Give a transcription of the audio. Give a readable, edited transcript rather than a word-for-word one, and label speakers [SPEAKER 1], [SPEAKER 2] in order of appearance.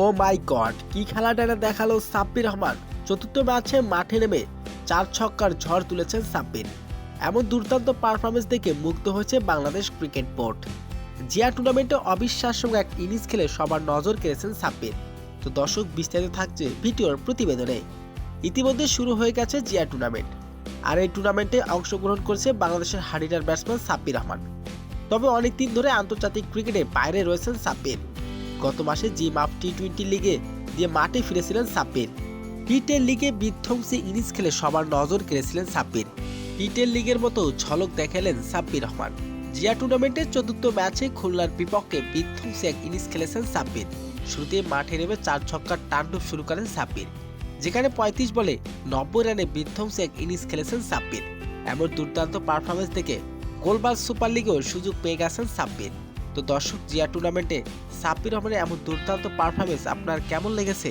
[SPEAKER 1] ও মাই god, কি খেলাটা দেখালো সাব্বির রহমান। চতুর্থ ম্যাচে মাঠে নেমে 4 ছক্কার ঝড় তুলেছেন সাব্বির। এমন দুর্দান্ত পারফরমেন্স দেখে মুগ্ধ হয়েছে বাংলাদেশ ক্রিকেট বোর্ড। জিয়া টুর্নামেন্টে অবিশ্বাস্য এক ইনিংস খেলে সবার নজর কেড়েছেন সাব্বির। তো দর্শক, বিস্তারিত থাকছে ভিডিওর প্রতিবেদনে। ইতিমধ্যে শুরু হয়ে গেছে জিয়া টুর্নামেন্ট, আর এই টুর্নামেন্টে অংশগ্রহণ করছে বাংলাদেশের হাড়িটার ব্যাটসম্যান সাব্বির রহমান। তবে অনেকদিন ধরে আন্তর্জাতিক ক্রিকেটে বাইরে রয়েছেন সাব্বির। গত মাসে জিমাফ টি-20 লিগে দিয়ে মাঠে ফিরেছিলেন সাব্বির। টি10 লিগে বিধ্বংসী ইনিংস খেলে সবার নজর কেড়েছিলেন সাব্বির। টি10 লিগের মতো ঝলক দেখালেন সাব্বির রহমান। জিয়া টুর্নামেন্টের চতুর্থ ম্যাচে খুলনার বিপক্ষে বিধ্বংসী এক ইনিংস খেলেছেন সাব্বির। শুরুতে মাঠে নেমে 4 ছক্কার তাণ্ডব শুরু করেন সাব্বির, যেখানে 35 বলে 90 রানে বিধ্বংসী এক ইনিংস খেলেছেন সাব্বির। এমন দুর্দান্ত পারফরমেন্স দেখে গোলবাল সুপার লিগেও সুযোগ পেয়ে গেছেন সাব্বির। তো দর্শক, জিয়া টুর্নামেন্টে সাব্বির রহমানের এমন দুর্দান্ত পারফরমেন্স আপনার কেমন লেগেছে